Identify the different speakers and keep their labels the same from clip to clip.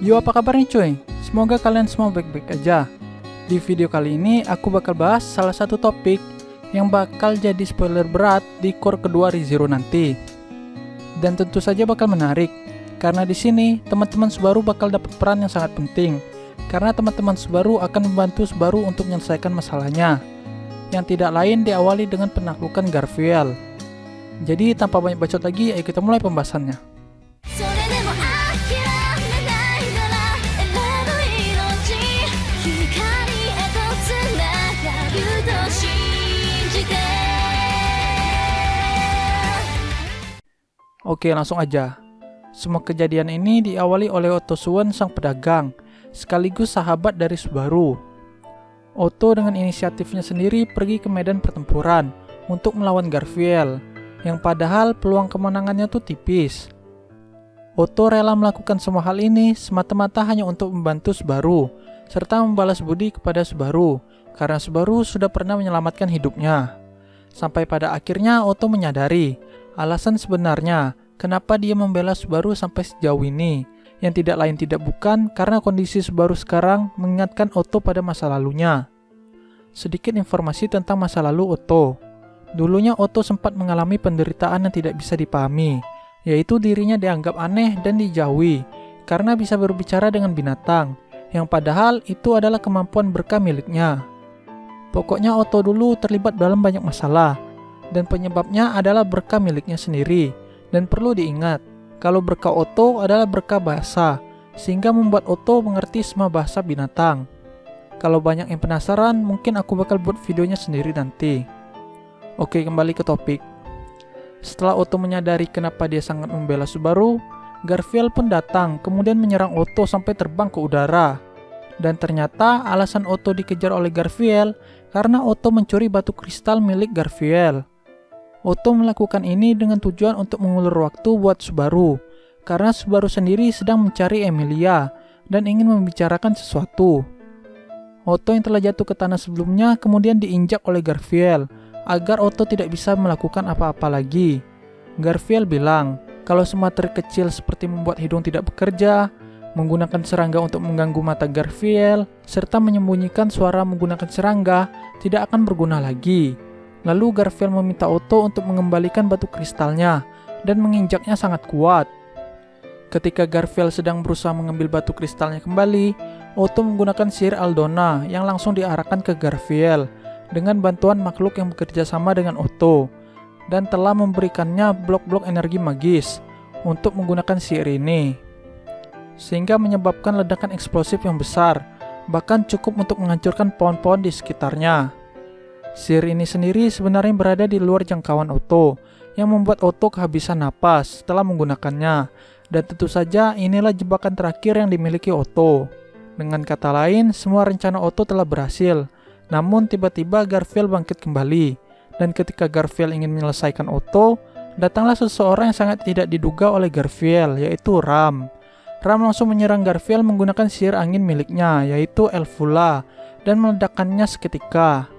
Speaker 1: Yo, apa kabarnya cuy? Semoga kalian semua baik-baik aja. Di video kali ini aku bakal bahas salah satu topik yang bakal jadi spoiler berat di core kedua ReZero nanti. Dan tentu saja bakal menarik, karena di sini teman-teman Subaru bakal dapat peran yang sangat penting. Karena teman-teman Subaru akan membantu Subaru untuk menyelesaikan masalahnya, yang tidak lain diawali dengan penaklukan Garfield. Jadi tanpa banyak bacot lagi, ayo kita mulai pembahasannya. Oke, langsung aja. Semua kejadian ini diawali oleh Otto Suwon, sang pedagang, sekaligus sahabat dari Subaru. Otto dengan inisiatifnya sendiri pergi ke medan pertempuran untuk melawan Garfield, yang padahal peluang kemenangannya tuh tipis. Otto rela melakukan semua hal ini semata-mata hanya untuk membantu Subaru, serta membalas budi kepada Subaru, karena Subaru sudah pernah menyelamatkan hidupnya. Sampai pada akhirnya Otto menyadari alasan sebenarnya kenapa dia membela Subaru sampai sejauh ini, yang tidak lain tidak bukan karena kondisi Subaru sekarang mengingatkan Otto pada masa lalunya. Sedikit informasi tentang masa lalu Otto. Dulunya Otto sempat mengalami penderitaan yang tidak bisa dipahami, yaitu dirinya dianggap aneh dan dijauhi karena bisa berbicara dengan binatang, yang padahal itu adalah kemampuan berkah miliknya. Pokoknya Otto dulu terlibat dalam banyak masalah, dan penyebabnya adalah berkah miliknya sendiri. Dan perlu diingat, kalau berkah Otto adalah berkah bahasa, sehingga membuat Otto mengerti semua bahasa binatang. Kalau banyak yang penasaran, mungkin aku bakal buat videonya sendiri nanti. Oke, kembali ke topik. Setelah Otto menyadari kenapa dia sangat membela Subaru, Garfield pun datang, kemudian menyerang Otto sampai terbang ke udara. Dan ternyata alasan Otto dikejar oleh Garfield karena Otto mencuri batu kristal milik Garfield. Otto melakukan ini dengan tujuan untuk mengulur waktu buat Subaru, karena Subaru sendiri sedang mencari Emilia dan ingin membicarakan sesuatu. Otto yang telah jatuh ke tanah sebelumnya kemudian diinjak oleh Garfield, agar Otto tidak bisa melakukan apa-apa lagi. Garfield bilang, kalau semua trik kecil seperti membuat hidung tidak bekerja, menggunakan serangga untuk mengganggu mata Garfield, serta menyembunyikan suara menggunakan serangga tidak akan berguna lagi. Lalu Garfield meminta Otto untuk mengembalikan batu kristalnya dan menginjaknya sangat kuat. Ketika Garfield sedang berusaha mengambil batu kristalnya kembali, Otto menggunakan sihir Aldona yang langsung diarahkan ke Garfield dengan bantuan makhluk yang bekerja sama dengan Otto, dan telah memberikannya blok-blok energi magis untuk menggunakan sihir ini, sehingga menyebabkan ledakan eksplosif yang besar, bahkan cukup untuk menghancurkan pohon-pohon di sekitarnya. Sihir ini sendiri sebenarnya berada di luar jangkauan Otto, yang membuat Otto kehabisan napas setelah menggunakannya, dan tentu saja inilah jebakan terakhir yang dimiliki Otto. Dengan kata lain, semua rencana Otto telah berhasil, namun tiba-tiba Garfield bangkit kembali, dan ketika Garfield ingin menyelesaikan Otto, datanglah seseorang yang sangat tidak diduga oleh Garfield, yaitu Ram. Ram langsung menyerang Garfield menggunakan sihir angin miliknya, yaitu Elfula, dan meledakkannya seketika.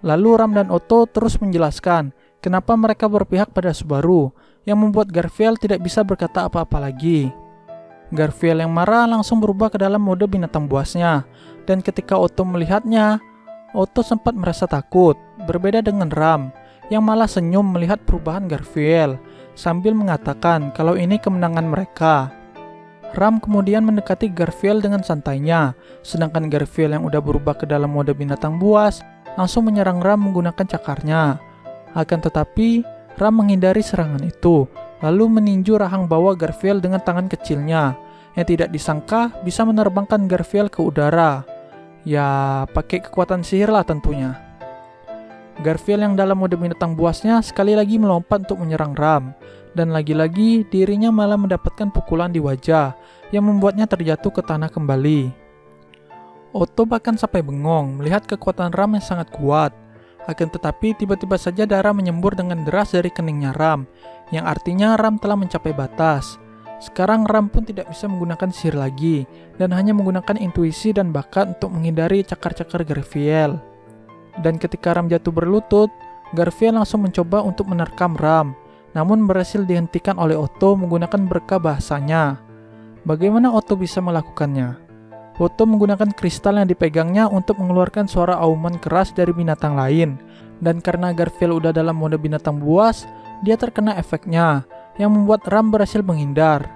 Speaker 1: Lalu Ram dan Otto terus menjelaskan kenapa mereka berpihak pada Subaru, yang membuat Garfield tidak bisa berkata apa-apa lagi. Garfield yang marah langsung berubah ke dalam mode binatang buasnya, dan ketika Otto melihatnya, Otto sempat merasa takut, berbeda dengan Ram, yang malah senyum melihat perubahan Garfield, sambil mengatakan kalau ini kemenangan mereka. Ram kemudian mendekati Garfield dengan santainya, sedangkan Garfield yang udah berubah ke dalam mode binatang buas, langsung menyerang Ram menggunakan cakarnya. Akan tetapi, Ram menghindari serangan itu, lalu meninju rahang bawah Garfield dengan tangan kecilnya, yang tidak disangka bisa menerbangkan Garfield ke udara. Ya, pakai kekuatan sihir lah tentunya. Garfield yang dalam mode binatang buasnya sekali lagi melompat untuk menyerang Ram, dan lagi-lagi dirinya malah mendapatkan pukulan di wajah, yang membuatnya terjatuh ke tanah kembali. Otto bahkan sampai bengong melihat kekuatan Ram yang sangat kuat. Akan tetapi tiba-tiba saja darah menyembur dengan deras dari keningnya Ram, yang artinya Ram telah mencapai batas. Sekarang Ram pun tidak bisa menggunakan sihir lagi, dan hanya menggunakan intuisi dan bakat untuk menghindari cakar-cakar Garfield. Dan ketika Ram jatuh berlutut, Garfield langsung mencoba untuk menerkam Ram, namun berhasil dihentikan oleh Otto menggunakan berkah bahasanya. Bagaimana Otto bisa melakukannya? Otto menggunakan kristal yang dipegangnya untuk mengeluarkan suara auman keras dari binatang lain. Dan karena Garfield udah dalam mode binatang buas, dia terkena efeknya, yang membuat Ram berhasil menghindar.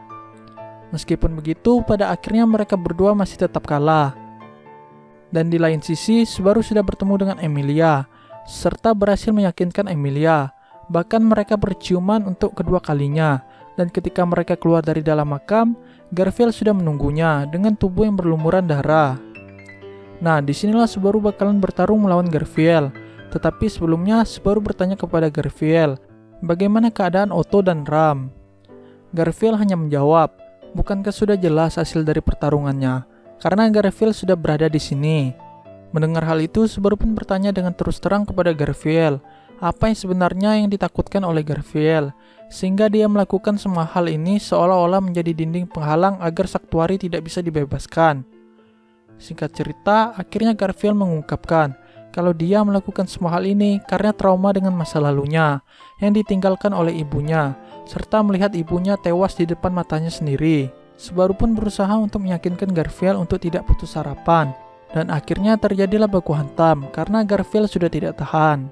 Speaker 1: Meskipun begitu, pada akhirnya mereka berdua masih tetap kalah. Dan di lain sisi, Subaru sudah bertemu dengan Emilia, serta berhasil meyakinkan Emilia. Bahkan mereka berciuman untuk kedua kalinya, dan ketika mereka keluar dari dalam makam, Garfield sudah menunggunya dengan tubuh yang berlumuran darah. Nah, disinilah Subaru bakalan bertarung melawan Garfield. Tetapi sebelumnya, Subaru bertanya kepada Garfield, bagaimana keadaan Otto dan Ram? Garfield hanya menjawab, bukankah sudah jelas hasil dari pertarungannya? Karena Garfield sudah berada di sini. Mendengar hal itu, Subaru pun bertanya dengan terus terang kepada Garfield, apa yang sebenarnya yang ditakutkan oleh Garfield, sehingga dia melakukan semua hal ini seolah-olah menjadi dinding penghalang agar Saktuari tidak bisa dibebaskan. Singkat cerita, akhirnya Garfield mengungkapkan kalau dia melakukan semua hal ini karena trauma dengan masa lalunya yang ditinggalkan oleh ibunya, serta melihat ibunya tewas di depan matanya sendiri. Subaru pun berusaha untuk meyakinkan Garfield untuk tidak putus harapan, dan akhirnya terjadilah baku hantam karena Garfield sudah tidak tahan.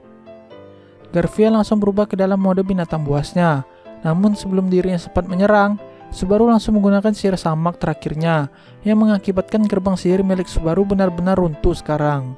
Speaker 1: Garfield langsung berubah ke dalam mode binatang buasnya, namun sebelum dirinya sempat menyerang, Subaru langsung menggunakan sihir samak terakhirnya yang mengakibatkan gerbang sihir milik Subaru benar-benar runtuh sekarang.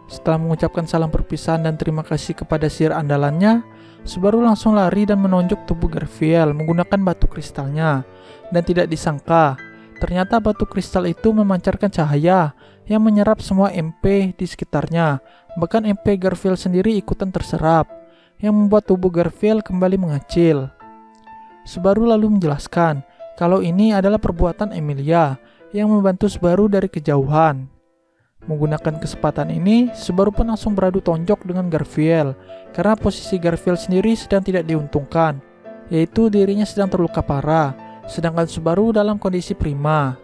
Speaker 1: Setelah mengucapkan salam perpisahan dan terima kasih kepada sihir andalannya, Subaru langsung lari dan menonjok tubuh Garfield menggunakan batu kristalnya. Dan tidak disangka, ternyata batu kristal itu memancarkan cahaya yang menyerap semua MP di sekitarnya. Bahkan MP Garfield sendiri ikutan terserap, yang membuat tubuh Garfield kembali mengecil. Subaru lalu menjelaskan kalau ini adalah perbuatan Emilia yang membantu Subaru dari kejauhan. Menggunakan kesempatan ini, Subaru pun langsung beradu tonjok dengan Garfield karena posisi Garfield sendiri sedang tidak diuntungkan, yaitu dirinya sedang terluka parah, sedangkan Subaru dalam kondisi prima.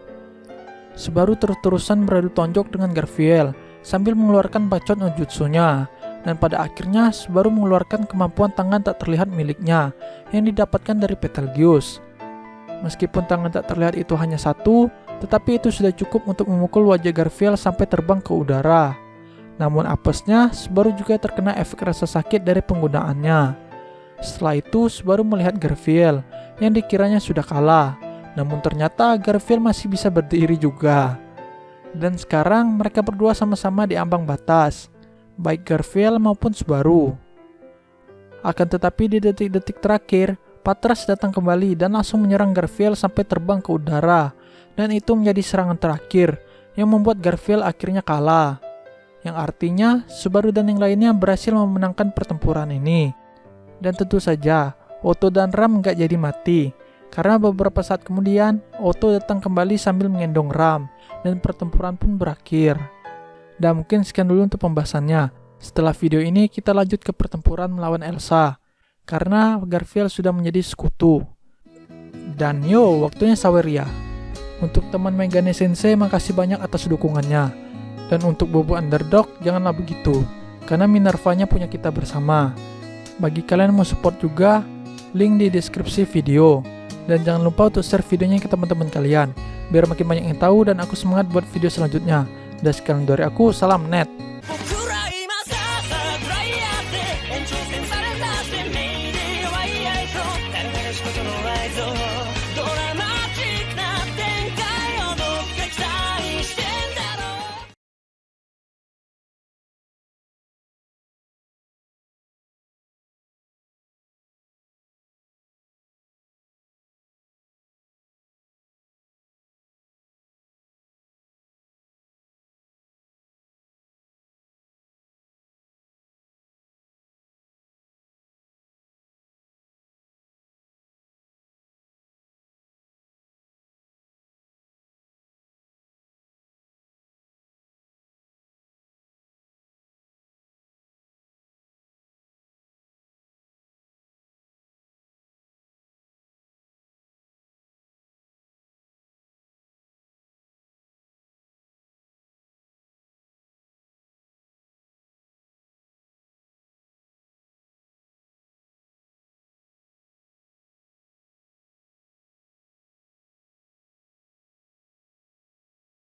Speaker 1: Subaru terus-terusan beradu tonjok dengan Garfield sambil mengeluarkan bacot no jutsunya, dan pada akhirnya Subaru mengeluarkan kemampuan tangan tak terlihat miliknya yang didapatkan dari Betelgeuse. Meskipun tangan tak terlihat itu hanya satu, tetapi itu sudah cukup untuk memukul wajah Garfield sampai terbang ke udara. Namun apesnya, Subaru juga terkena efek rasa sakit dari penggunaannya. Setelah itu, Subaru melihat Garfield yang dikiranya sudah kalah. Namun ternyata Garfield masih bisa berdiri juga. Dan sekarang mereka berdua sama-sama di ambang batas, baik Garfield maupun Subaru. Akan tetapi di detik-detik terakhir, Patras datang kembali dan langsung menyerang Garfield sampai terbang ke udara. Dan itu menjadi serangan terakhir yang membuat Garfield akhirnya kalah. Yang artinya Subaru dan yang lainnya berhasil memenangkan pertempuran ini. Dan tentu saja Otto dan Ram gak jadi mati, karena beberapa saat kemudian Otto datang kembali sambil menggendong Ram dan pertempuran pun berakhir. Dan mungkin sekian dulu untuk pembahasannya. Setelah video ini kita lanjut ke pertempuran melawan Elsa, karena Garfield sudah menjadi sekutu. Dan yo, waktunya Saweria. Untuk teman Megane Sensei, makasih banyak atas dukungannya. Dan untuk Bobo Underdog, janganlah begitu, karena Minervanya punya kita bersama. Bagi kalian yang mau support juga, link di deskripsi video. Dan jangan lupa untuk share videonya ke teman-teman kalian, biar makin banyak yang tahu dan aku semangat buat video selanjutnya. Dan sekian dari aku, salam net.